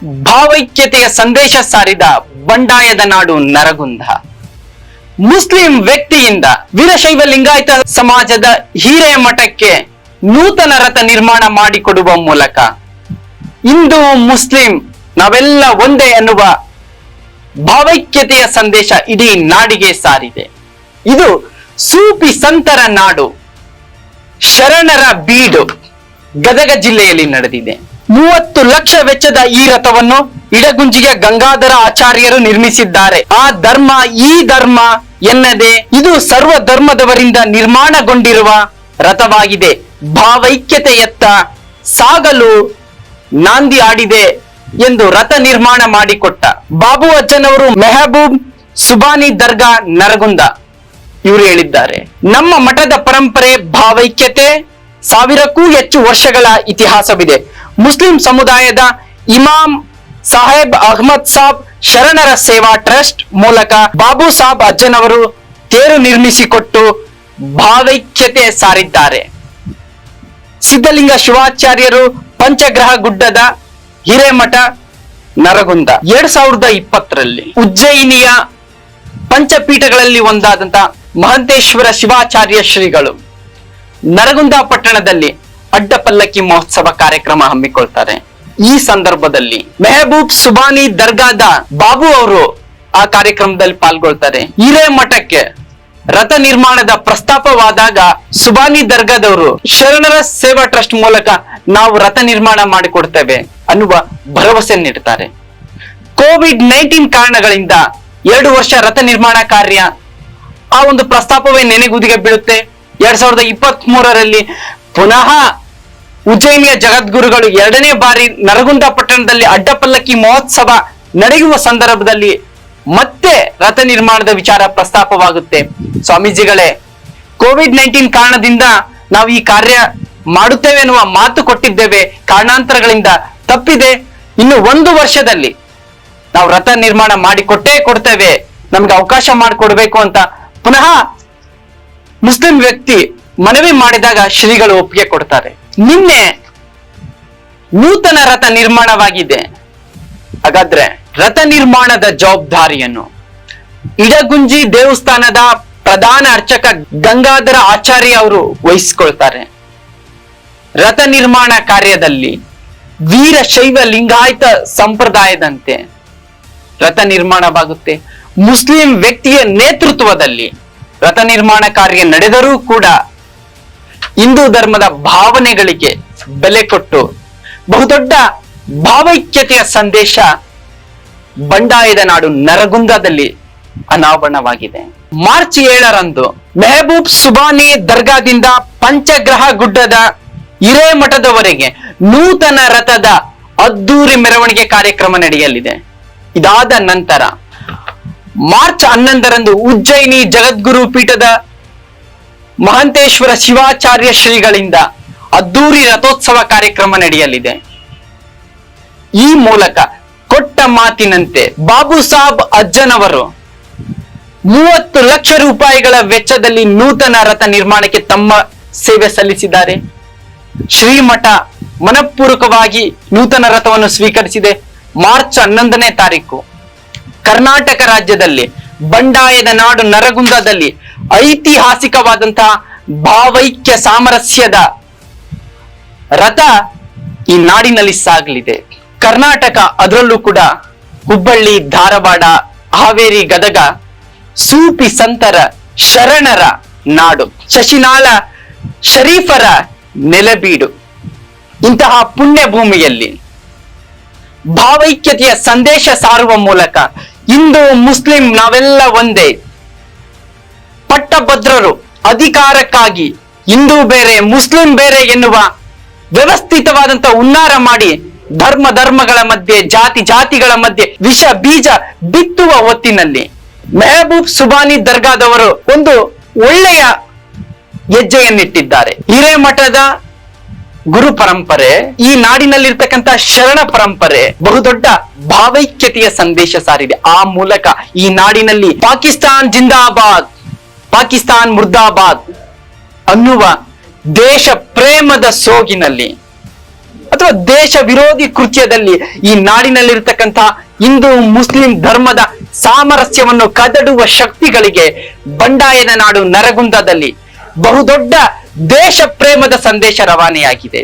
ಭಾವೈಕ್ಯತೆಯ ಸಂದೇಶ ಸಾರಿದ ಬಂಡಾಯದ ನಾಡು ನರಗುಂದ. ಮುಸ್ಲಿಂ ವ್ಯಕ್ತಿಯಿಂದ ವೀರಶೈವ ಲಿಂಗಾಯತ ಸಮಾಜದ ಹಿರೇಮಠಕ್ಕೆ ನೂತನ ರಥ ನಿರ್ಮಾಣ ಮಾಡಿಕೊಡುವ ಮೂಲಕ ಹಿಂದೂ ಮುಸ್ಲಿಂ ನಾವೆಲ್ಲ ಒಂದೇ ಎನ್ನುವ ಭಾವೈಕ್ಯತೆಯ ಸಂದೇಶ ಇಡೀ ನಾಡಿಗೆ ಸಾರಿದೆ. ಇದು ಸೂಫಿ ಸಂತರ ನಾಡು, ಶರಣರ ಬೀಡು ಗದಗ ಜಿಲ್ಲೆಯಲ್ಲಿ ನಡೆದಿದೆ. 30 ಲಕ್ಷ ವೆಚ್ಚದ ಈ ರಥವನ್ನು ಇಡಗುಂಜಿಯ ಗಂಗಾಧರ ಆಚಾರ್ಯರು ನಿರ್ಮಿಸಿದ್ದಾರೆ. ಆ ಧರ್ಮ ಈ ಧರ್ಮ ಎನ್ನದೆ ಇದು ಸರ್ವ ಧರ್ಮದವರಿಂದ ನಿರ್ಮಾಣಗೊಂಡಿರುವ ರಥವಾಗಿದೆ. ಭಾವೈಕ್ಯತೆಯತ್ತ ಸಾಗಲು ನಾಂದಿ ಆಡಿದೆ ಎಂದು ರಥ ನಿರ್ಮಾಣ ಮಾಡಿಕೊಟ್ಟ ಬಾಬು ಅಜ್ಜನವರು ಮೆಹಬೂಬ್ ಸುಬಾನಿ ದರ್ಗಾ ನರಗುಂದ ಇವರು ಹೇಳಿದ್ದಾರೆ. ನಮ್ಮ ಮಠದ ಪರಂಪರೆ ಭಾವೈಕ್ಯತೆ 1000ಕ್ಕೂ ಹೆಚ್ಚು ವರ್ಷಗಳ ಇತಿಹಾಸವಿದೆ. ಮುಸ್ಲಿಂ ಸಮುದಾಯದ ಇಮಾಮ್ ಸಾಹೇಬ್ ಅಹ್ಮದ್ ಸಾಬ್ ಶರಣರ ಸೇವಾ ಟ್ರಸ್ಟ್ ಮೂಲಕ ಬಾಬು ಸಾಬ್ ಅಜ್ಜನವರು ತೇರು ನಿರ್ಮಿಸಿಕೊಟ್ಟು ಭಾವೈಕ್ಯತೆ ಸಾರಿದ್ದಾರೆ. ಸಿದ್ಧಲಿಂಗ ಶಿವಾಚಾರ್ಯರು ಪಂಚಗ್ರಹ ಗುಡ್ಡದ ಹಿರೇಮಠ ನರಗುಂದ 2020ರಲ್ಲಿ ಉಜ್ಜಯಿನಿಯ ಪಂಚಪೀಠಗಳಲ್ಲಿ ಒಂದಾದಂತ ಮಹಂತೇಶ್ವರ ಶಿವಾಚಾರ್ಯ ಶ್ರೀಗಳು ನರಗುಂದ ಪಟ್ಟಣದಲ್ಲಿ ಅಡ್ಡಪಲ್ಲಕ್ಕಿ ಮಹೋತ್ಸವ ಕಾರ್ಯಕ್ರಮ ಹಮ್ಮಿಕೊಳ್ತಾರೆ. ಈ ಸಂದರ್ಭದಲ್ಲಿ ಮೆಹಬೂಬ್ ಸುಬಾನಿ ದರ್ಗಾದ ಬಾಬು ಅವರು ಆ ಕಾರ್ಯಕ್ರಮದಲ್ಲಿ ಪಾಲ್ಗೊಳ್ತಾರೆ. ಹಿರೇಮಠಕ್ಕೆ ರಥ ನಿರ್ಮಾಣದ ಪ್ರಸ್ತಾಪವಾದಾಗ ಸುಬಾನಿ ದರ್ಗಾದವರು ಶರಣರ ಸೇವಾ ಟ್ರಸ್ಟ್ ಮೂಲಕ ನಾವು ರಥ ನಿರ್ಮಾಣ ಮಾಡಿಕೊಡ್ತೇವೆ ಅನ್ನುವ ಭರವಸೆ ನೀಡುತ್ತಾರೆ. ಕೋವಿಡ್-19 ಕಾರಣಗಳಿಂದ 2 ವರ್ಷ ರಥ ನಿರ್ಮಾಣ ಕಾರ್ಯ ಆ ಒಂದು ಪ್ರಸ್ತಾಪವೇ ನೆನೆಗುದಿಗೆ ಬೀಳುತ್ತೆ. 2023ರಲ್ಲಿ ಪುನಃ ಉಜ್ಜಯಿನಿಯ ಜಗದ್ಗುರುಗಳು 2ನೇ ಬಾರಿ ನರಗುಂದ ಪಟ್ಟಣದಲ್ಲಿ ಅಡ್ಡಪಲ್ಲಕ್ಕಿ ಮಹೋತ್ಸವ ನಡೆಯುವ ಸಂದರ್ಭದಲ್ಲಿ ಮತ್ತೆ ರಥ ನಿರ್ಮಾಣದ ವಿಚಾರ ಪ್ರಸ್ತಾಪವಾಗುತ್ತೆ. ಸ್ವಾಮೀಜಿಗಳೇ, ಕೋವಿಡ್-19 ಕಾರಣದಿಂದ ನಾವು ಈ ಕಾರ್ಯ ಮಾಡುತ್ತೇವೆ ಎನ್ನುವ ಮಾತು ಕೊಟ್ಟಿದ್ದೇವೆ, ಕಾರಣಾಂತರಗಳಿಂದ ತಪ್ಪಿದೆ. ಇನ್ನು 1 ವರ್ಷದಲ್ಲಿ ನಾವು ರಥ ನಿರ್ಮಾಣ ಮಾಡಿಕೊಟ್ಟೇ ಕೊಡ್ತೇವೆ, ನಮ್ಗೆ ಅವಕಾಶ ಮಾಡಿಕೊಡ್ಬೇಕು ಅಂತ ಪುನಃ ಮುಸ್ಲಿಂ ವ್ಯಕ್ತಿ ಮನವಿ ಮಾಡಿದಾಗ ಶ್ರೀಗಳು ಒಪ್ಪಿಗೆ ಕೊಡ್ತಾರೆ. ನಿನ್ನೆ ನೂತನ ರಥ ನಿರ್ಮಾಣವಾಗಿದೆ. ಹಾಗಾದ್ರೆ ರಥ ನಿರ್ಮಾಣದ ಜವಾಬ್ದಾರಿಯನ್ನು ಇಡಗುಂಜಿ ದೇವಸ್ಥಾನದ ಪ್ರಧಾನ ಅರ್ಚಕ ಗಂಗಾಧರ ಆಚಾರ್ಯ ಅವರು ವಹಿಸಿಕೊಳ್ತಾರೆ. ರಥ ನಿರ್ಮಾಣ ಕಾರ್ಯದಲ್ಲಿ ವೀರಶೈವ ಲಿಂಗಾಯತ ಸಂಪ್ರದಾಯದಂತೆ ರಥ ನಿರ್ಮಾಣವಾಗುತ್ತೆ. ಮುಸ್ಲಿಂ ವ್ಯಕ್ತಿಯ ನೇತೃತ್ವದಲ್ಲಿ ರಥ ನಿರ್ಮಾಣ ಕಾರ್ಯ ನಡೆದರೂ ಕೂಡ ಹಿಂದೂ ಧರ್ಮದ ಭಾವನೆಗಳಿಗೆ ಬೆಲೆ ಕೊಟ್ಟು ಬಹುದೊಡ್ಡ ಭಾವೈಕ್ಯತೆಯ ಸಂದೇಶ ಬಂಡಾಯದ ನಾಡು ನರಗುಂದದಲ್ಲಿ ಅನಾವರಣವಾಗಿದೆ. ಮಾರ್ಚ್ 7ರಂದು ಮೆಹಬೂಬ್ ಸುಬಾನಿ ದರ್ಗಾದಿಂದ ಪಂಚಗ್ರಹ ಗುಡ್ಡದ ಹಿರೇಮಠದವರೆಗೆ ನೂತನ ರಥದ ಅದ್ದೂರಿ ಮೆರವಣಿಗೆ ಕಾರ್ಯಕ್ರಮ ನಡೆಯಲಿದೆ. ಇದಾದ ನಂತರ ಮಾರ್ಚ್ 11ರಂದು ಉಜ್ಜಯಿನಿ ಜಗದ್ಗುರು ಪೀಠದ ಮಹಂತೇಶ್ವರ ಶಿವಾಚಾರ್ಯ ಶ್ರೀಗಳಿಂದ ಅದ್ದೂರಿ ರಥೋತ್ಸವ ಕಾರ್ಯಕ್ರಮ ನಡೆಯಲಿದೆ. ಈ ಮೂಲಕ ಕೊಟ್ಟ ಮಾತಿನಂತೆ ಬಾಬು ಸಾಬ್ ಅಜ್ಜನವರು 30 ಲಕ್ಷ ರೂಪಾಯಿಗಳ ವೆಚ್ಚದಲ್ಲಿ ನೂತನ ರಥ ನಿರ್ಮಾಣಕ್ಕೆ ತಮ್ಮ ಸೇವೆ ಸಲ್ಲಿಸಿದ್ದಾರೆ. ಶ್ರೀಮಠ ಮನಪೂರ್ವಕವಾಗಿ ನೂತನ ರಥವನ್ನು ಸ್ವೀಕರಿಸಿದೆ. ಮಾರ್ಚ್ 11ನೇ ತಾರೀಕು ಕರ್ನಾಟಕ ರಾಜ್ಯದಲ್ಲಿ ಬಂಡಾಯದ ನಾಡು ನರಗುಂದದಲ್ಲಿ ಐತಿಹಾಸಿಕವಾದಂತಹ ಭಾವೈಕ್ಯ ಸಾಮರಸ್ಯದ ರಥ ಈ ನಾಡಿನಲ್ಲಿ ಸಾಗಲಿದೆ. ಕರ್ನಾಟಕ, ಅದರಲ್ಲೂ ಕೂಡ ಹುಬ್ಬಳ್ಳಿ, ಧಾರವಾಡ, ಹಾವೇರಿ, ಗದಗ ಸೂಫಿ ಸಂತರ ಶರಣರ ನಾಡು, ಶಶಿನಾಳ ಶರೀಫರ ನೆಲೆಬೀಡು. ಇಂತಹ ಪುಣ್ಯ ಭೂಮಿಯಲ್ಲಿ ಭಾವೈಕ್ಯತೆಯ ಸಂದೇಶ ಸಾರುವ ಮೂಲಕ ಹಿಂದೂ ಮುಸ್ಲಿಂ ನಾವೆಲ್ಲ ಒಂದೇ, ಪಟ್ಟಭದ್ರರು ಅಧಿಕಾರಕ್ಕಾಗಿ ಹಿಂದೂ ಬೇರೆ ಮುಸ್ಲಿಂ ಬೇರೆ ಎನ್ನುವ ವ್ಯವಸ್ಥಿತವಾದಂತಹ ಹುನ್ನಾರ ಮಾಡಿ ಧರ್ಮಗಳ ಮಧ್ಯೆ, ಜಾತಿಗಳ ಮಧ್ಯೆ ವಿಷ ಬೀಜ ಬಿತ್ತುವ ಹೊತ್ತಿನಲ್ಲಿ ಮೆಹಬೂಬ್ ಸುಬಾನಿ ದರ್ಗಾದವರು ಒಂದು ಒಳ್ಳೆಯ ಹೆಜ್ಜೆಯನ್ನಿಟ್ಟಿದ್ದಾರೆ. ಹಿರೇಮಠದ ಗುರು ಪರಂಪರೆ, ಈ ನಾಡಿನಲ್ಲಿರ್ತಕ್ಕಂಥ ಶರಣ ಪರಂಪರೆ ಬಹುದೊಡ್ಡ ಭಾವೈಕ್ಯತೆಯ ಸಂದೇಶ ಸಾರಿದೆ. ಆ ಮೂಲಕ ಈ ನಾಡಿನಲ್ಲಿ ಪಾಕಿಸ್ತಾನ್ ಜಿಂದಾಬಾದ್, ಪಾಕಿಸ್ತಾನ್ ಮುರ್ದಾಬಾದ್ ಅನ್ನುವ ದೇಶ ಪ್ರೇಮದ ಸೋಗಿನಲ್ಲಿ ಅಥವಾ ದೇಶ ವಿರೋಧಿ ಕೃತ್ಯದಲ್ಲಿ ಈ ನಾಡಿನಲ್ಲಿರ್ತಕ್ಕಂಥ ಹಿಂದೂ ಮುಸ್ಲಿಂ ಧರ್ಮದ ಸಾಮರಸ್ಯವನ್ನು ಕದಡುವ ಶಕ್ತಿಗಳಿಗೆ ಬಂಡಾಯದ ನಾಡು ನರಗುಂದದಲ್ಲಿ ಬಹುದೊಡ್ಡ ದೇಶ ಪ್ರೇಮದ ಸಂದೇಶ ರವಾನೆಯಾಗಿದೆ,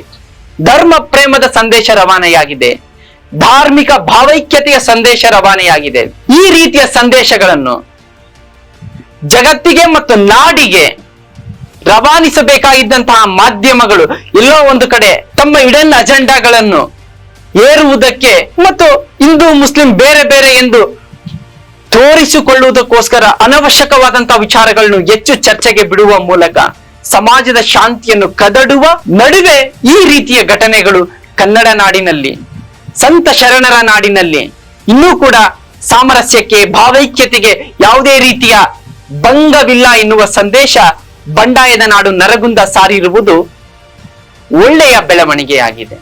ಧರ್ಮ ಪ್ರೇಮದ ಸಂದೇಶ ರವಾನೆಯಾಗಿದೆ, ಧಾರ್ಮಿಕ ಭಾವೈಕ್ಯತೆಯ ಸಂದೇಶ ರವಾನೆಯಾಗಿದೆ. ಈ ರೀತಿಯ ಸಂದೇಶಗಳನ್ನು ಜಗತ್ತಿಗೆ ಮತ್ತು ನಾಡಿಗೆ ರವಾನಿಸಬೇಕಾಗಿದ್ದಂತಹ ಮಾಧ್ಯಮಗಳು ಎಲ್ಲೋ ಒಂದು ಕಡೆ ತಮ್ಮ ಇಡನ್ ಅಜೆಂಡಾಗಳನ್ನು ಏರುವುದಕ್ಕೆ ಮತ್ತು ಹಿಂದೂ ಮುಸ್ಲಿಂ ಬೇರೆ ಬೇರೆ ಎಂದು ತೋರಿಸಿಕೊಳ್ಳುವುದಕ್ಕೋಸ್ಕರ ಅನವಶ್ಯಕವಾದಂತಹ ವಿಚಾರಗಳನ್ನು ಹೆಚ್ಚು ಚರ್ಚೆಗೆ ಬಿಡುವ ಮೂಲಕ ಸಮಾಜದ ಶಾಂತಿಯನ್ನು ಕದಡುವ ನಡುವೆ ಈ ರೀತಿಯ ಘಟನೆಗಳು ಕನ್ನಡ ನಾಡಿನಲ್ಲಿ, ಸಂತ ಶರಣರ ನಾಡಿನಲ್ಲಿ ಇನ್ನೂ ಕೂಡ ಸಾಮರಸ್ಯಕ್ಕೆ ಭಾವೈಕ್ಯತೆಗೆ ಯಾವುದೇ ರೀತಿಯ ಭಂಗವಿಲ್ಲ ಎನ್ನುವ ಸಂದೇಶ ಬಂಡಾಯದ ನಾಡು ನರಗುಂದ ಸಾರಿರುವುದು ಒಳ್ಳೆಯ ಬೆಳವಣಿಗೆಯಾಗಿದೆ.